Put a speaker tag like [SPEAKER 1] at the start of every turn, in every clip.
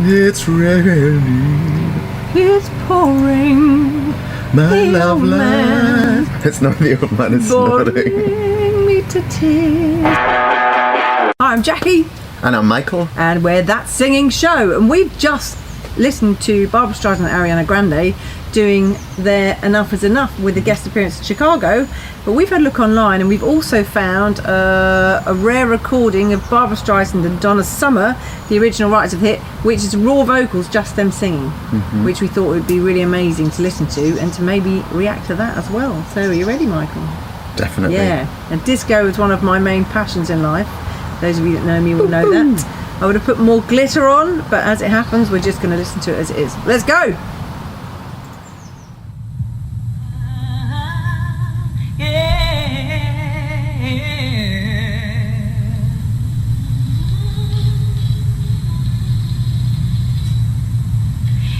[SPEAKER 1] It's raining.
[SPEAKER 2] It's pouring.
[SPEAKER 1] My
[SPEAKER 2] The
[SPEAKER 1] love
[SPEAKER 2] old man.
[SPEAKER 1] line. It's not the old man, it's snoring.
[SPEAKER 2] Boring me to tears. Hi, I'm Jackie,
[SPEAKER 1] And I'm Michael.
[SPEAKER 2] and we're That Singing Show. And we've just listened to Barbra Streisand and Ariana Grande doing their Enough Is Enough with a guest appearance in Chicago. But we've had a look online, and we've also found a rare recording of Barbra Streisand and Donna Summer, the original writers of the hit, which is raw vocals, just them singing, which we thought would be really amazing to listen to and to maybe react to that as well. So are you ready, Michael?
[SPEAKER 1] Definitely.
[SPEAKER 2] Yeah, and disco is one of my main passions in life. Those of you that know me will know that. I would have put more glitter on, but as it happens, we're just going to listen to it as it is. Let's go!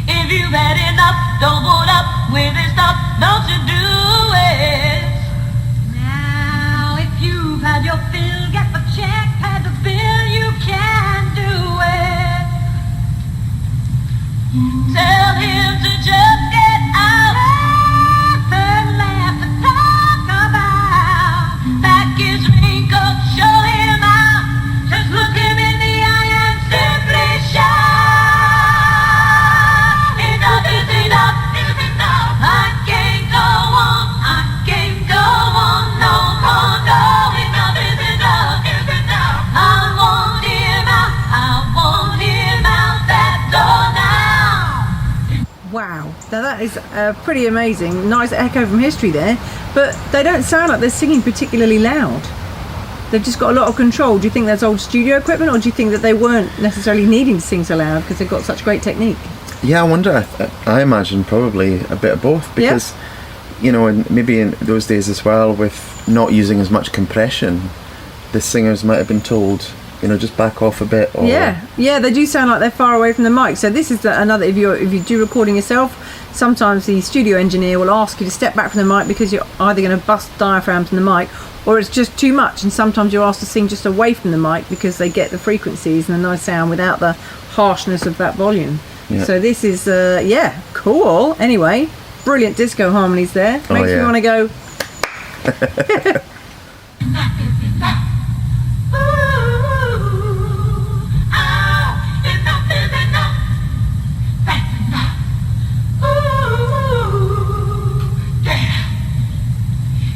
[SPEAKER 3] If you've had enough, don't put up with this stuff, don't you do it. Now, if you've had your fill, get the check, pay the bill, you can do it. Tell him to just get out, laugh and laugh and talk about. Pack his raincoat, show him out, just look him in the eye and simply shout. Enough is enough, is enough. I can't go on, I can't go on no more. No, enough is enough, is enough. I want him out that door now.
[SPEAKER 2] Wow, now that is pretty amazing. Nice echo from history there, but they don't sound like they're singing particularly loud. They've just got a lot of control. Do you think that's old studio equipment, or do you think that they weren't necessarily needing to sing so loud because they've got such great technique?
[SPEAKER 1] Yeah, I wonder. I imagine probably a bit of both, because, you know, and maybe in those days as well, with not using as much compression, the singers might have been told, you know, just back off a bit. Or,
[SPEAKER 2] Yeah, they do sound like they're far away from the mic. So this is another. If you do recording yourself, sometimes the studio engineer will ask you to step back from the mic because you're either going to bust diaphragms in the mic, or it's just too much. And sometimes you're asked to sing just away from the mic because they get the frequencies and the nice sound without the harshness of that volume.
[SPEAKER 1] Yeah.
[SPEAKER 2] So this is cool. Anyway, brilliant disco harmonies there. Makes me
[SPEAKER 1] yeah.
[SPEAKER 2] want to go.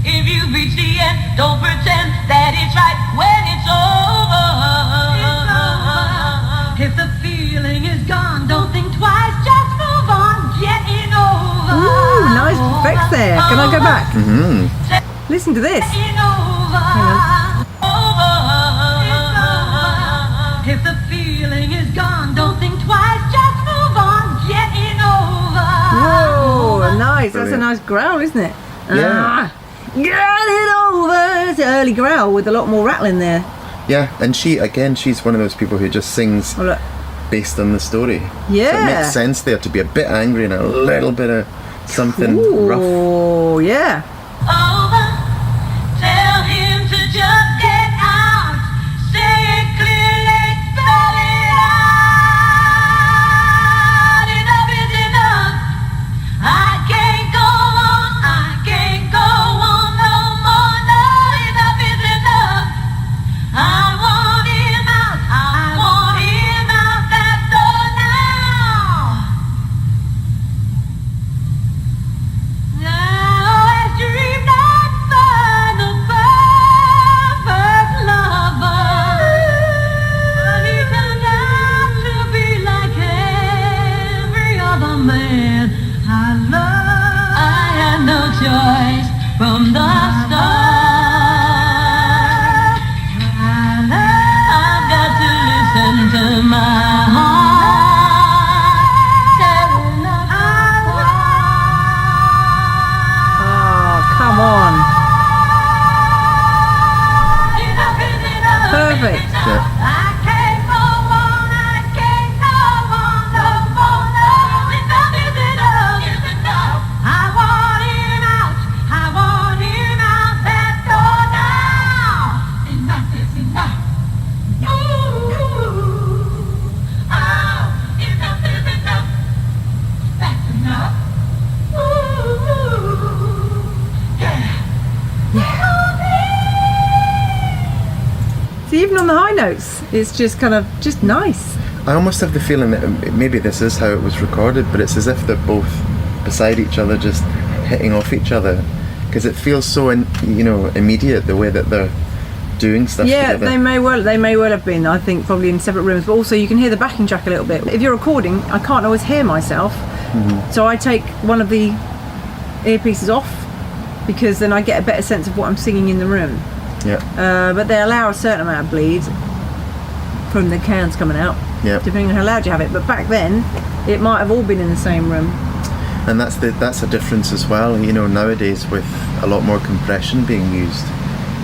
[SPEAKER 3] If you reach the end, don't pretend that it's right when it's over. If the feeling is gone, don't think twice, just move on, getting over.
[SPEAKER 2] Ooh, nice effects there. Can I go back?
[SPEAKER 1] Mm-hmm.
[SPEAKER 2] Listen to this.
[SPEAKER 3] Getting over. If the feeling is gone, don't think twice, just move on, getting over.
[SPEAKER 2] Whoa, nice. That's a
[SPEAKER 1] Brilliant.
[SPEAKER 2] nice growl, isn't it?
[SPEAKER 1] Yeah.
[SPEAKER 2] Get it over. It's an early growl with a lot more rattling there.
[SPEAKER 1] Yeah, and she's one of those people who just sings
[SPEAKER 2] Oh, look.
[SPEAKER 1] based on the story. So
[SPEAKER 2] Yeah.
[SPEAKER 1] it makes sense there to be a bit angry and a little bit of something rough.
[SPEAKER 2] Oh, yeah.
[SPEAKER 3] Over. Tell him to just get out. Say it clearly, spell it out. Enough is enough. I can't go on, I can't go on no more. No, enough is enough. I want him out that door now. Now as you
[SPEAKER 2] on the high notes. It's just kind of just nice.
[SPEAKER 1] I almost have the feeling that maybe this is how it was recorded, but it's as if they're both beside each other, just hitting off each other, because it feels so immediate the way that they're doing stuff together.
[SPEAKER 2] they may well have been, I think, probably in separate rooms, but also you can hear the backing track a little bit. If you're recording, I can't always hear myself, so I take one of the earpieces off, because then I get a better sense of what I'm singing in the room. But they allow a certain amount of bleed from the cans coming out, depending on how loud you have it. But back then it might have all been in the same room.
[SPEAKER 1] And that's a difference as well. Nowadays, with a lot more compression being used,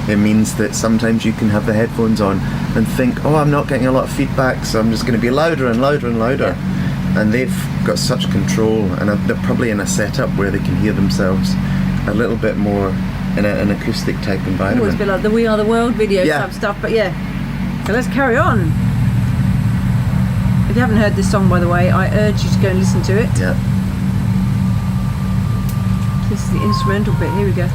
[SPEAKER 1] it means that sometimes you can have the headphones on and think, oh, I'm not getting a lot of feedback, so I'm just going to be louder and louder and louder. And they've got such control, and they're probably in a setup where they can hear themselves a little bit more in an acoustic type environment.
[SPEAKER 2] Always be like the We Are the World video type stuff, but so let's carry on. If you haven't heard this song, by the way, I urge you to go and listen to it. This is the instrumental bit. Here we go.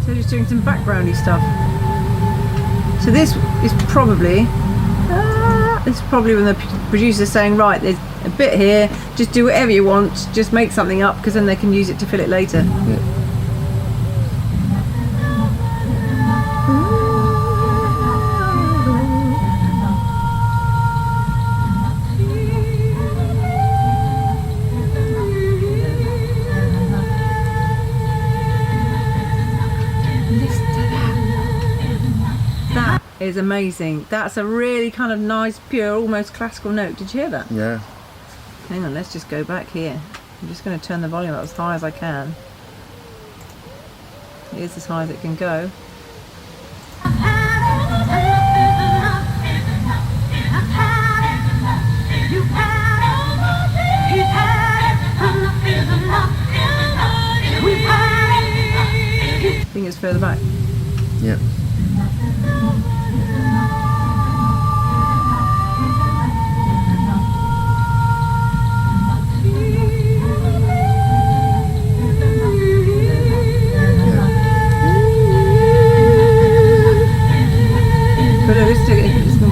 [SPEAKER 2] So just doing some backgroundy stuff. So this is probably when the producer's saying, right, there's a bit here, just do whatever you want, just make something up, because then they can use it to fill it later. Is amazing. That's a really kind of nice, pure, almost classical note. Did you hear that?
[SPEAKER 1] Yeah.
[SPEAKER 2] Hang on, let's just go back here. I'm just going to turn the volume up as high as I can. It is as high as it can go. I think it's further back.
[SPEAKER 1] Yeah.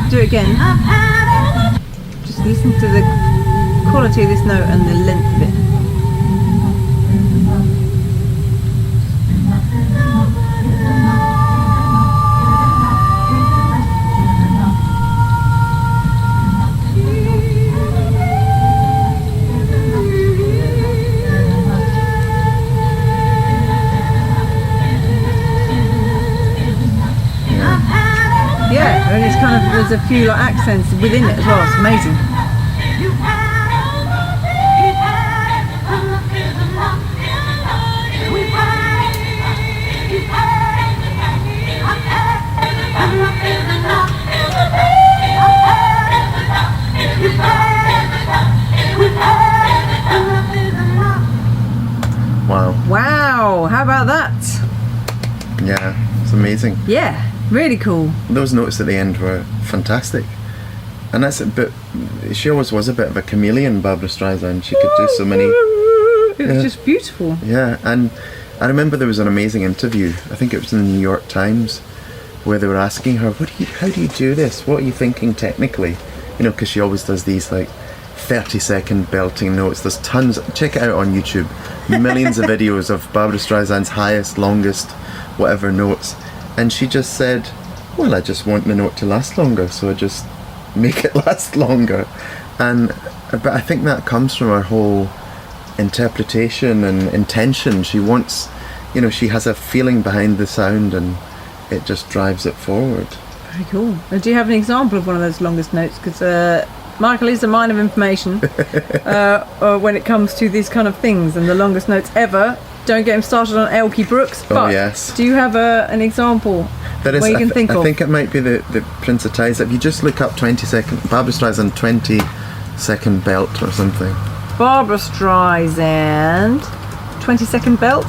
[SPEAKER 2] Do it again. Just listen to the quality of this note and the length of it. And it's kind of, there's a few like accents within it as well. It's amazing. Wow, how about that?
[SPEAKER 1] Yeah, it's amazing.
[SPEAKER 2] Yeah. Really cool.
[SPEAKER 1] Those notes at the end were fantastic, and that's a bit. She always was a bit of a chameleon, Barbra Streisand. She could do so many.
[SPEAKER 2] It was just beautiful.
[SPEAKER 1] Yeah, and I remember there was an amazing interview. I think it was in the New York Times, where they were asking her, "How do you do this? What are you thinking technically?" Because she always does these like 30-second belting notes. There's tons. Check it out on YouTube. Millions of videos of Barbra Streisand's highest, longest, whatever notes. And she just said, well, I just want the note to last longer, so I just make it last longer. But I think that comes from her whole interpretation and intention. She wants, she has a feeling behind the sound, and it just drives it forward.
[SPEAKER 2] Very cool. Now, do you have an example of one of those longest notes? Because Michael is a mine of information when it comes to these kind of things, and the longest notes ever. Don't get him started on Elkie Brooks. But
[SPEAKER 1] yes.
[SPEAKER 2] Do you have an example
[SPEAKER 1] where you can think of? I think it might be the Prince of Tides. If you just look up 20-second, Barbra Streisand 20-second belt or something.
[SPEAKER 2] Barbra Streisand 20-second belt.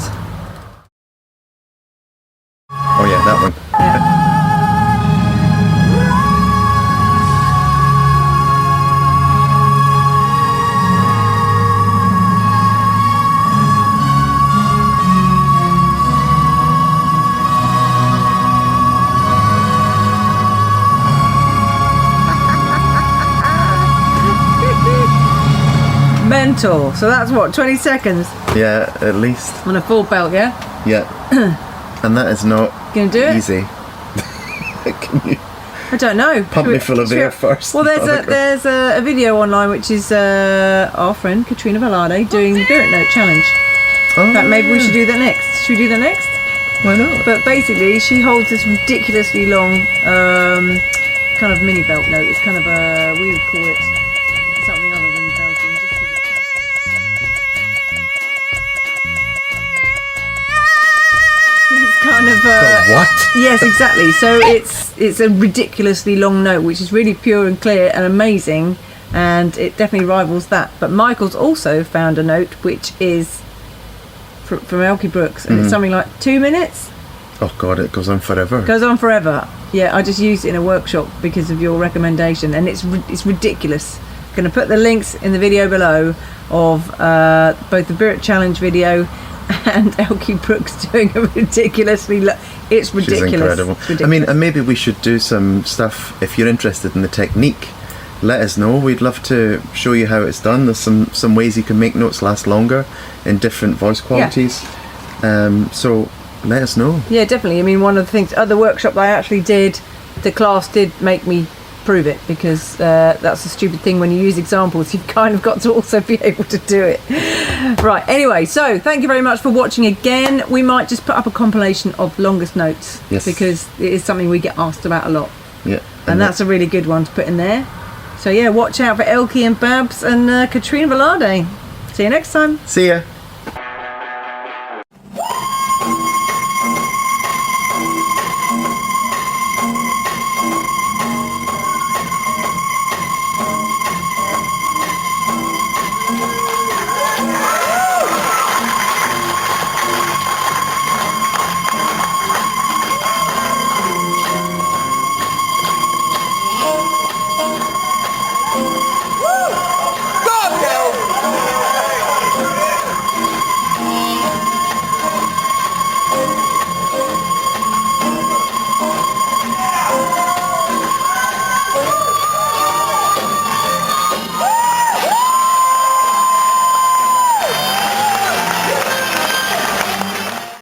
[SPEAKER 1] Oh yeah, that one.
[SPEAKER 2] Yeah. mental. So that's what, 20 seconds
[SPEAKER 1] Yeah, at least.
[SPEAKER 2] on a full belt, yeah?
[SPEAKER 1] Yeah. And that is not
[SPEAKER 2] Gonna do it?
[SPEAKER 1] easy. Can you
[SPEAKER 2] I don't know.
[SPEAKER 1] pump me full of air first?
[SPEAKER 2] Well,
[SPEAKER 1] Oh, God.
[SPEAKER 2] there's a video online which is our friend Katrina Velarde doing the Spirit Note challenge.
[SPEAKER 1] Oh,
[SPEAKER 2] In fact, maybe we should do that next. Should we do that next?
[SPEAKER 1] Why not?
[SPEAKER 2] But basically, she holds this ridiculously long kind of mini belt note. It's kind of a, we would call it something other than belting. Just 'cause it's kind of
[SPEAKER 1] What?
[SPEAKER 2] yes, exactly. So it's a ridiculously long note, which is really pure and clear and amazing, and it definitely rivals that. But Michael's also found a note which is from Elkie Brooks, and it's something like 2 minutes.
[SPEAKER 1] Oh God, it goes on forever.
[SPEAKER 2] Goes on forever. Yeah, I just used it in a workshop because of your recommendation, and it's ridiculous. I'm going to put the links in the video below of both the Spirit Challenge video and Elkie Brooks doing a ridiculously. It's ridiculous.
[SPEAKER 1] She's incredible.
[SPEAKER 2] It's ridiculous.
[SPEAKER 1] I mean, and maybe we should do some stuff if you're interested in the technique. Let us know. We'd love to show you how it's done. There's some ways you can make notes last longer in different voice qualities. So let us know.
[SPEAKER 2] Yeah, definitely. I mean, one of the things, other workshop I actually did, the class did make me prove it, because that's a stupid thing when you use examples. You've kind of got to also be able to do it. Right, anyway, so thank you very much for watching again. We might just put up a compilation of longest notes,
[SPEAKER 1] Yes.
[SPEAKER 2] because it is something we get asked about a lot.
[SPEAKER 1] Yeah.
[SPEAKER 2] And that's a really good one to put in there. So yeah, watch out for Elkie and Babs and Katrina Velarde. See you next time.
[SPEAKER 1] See ya.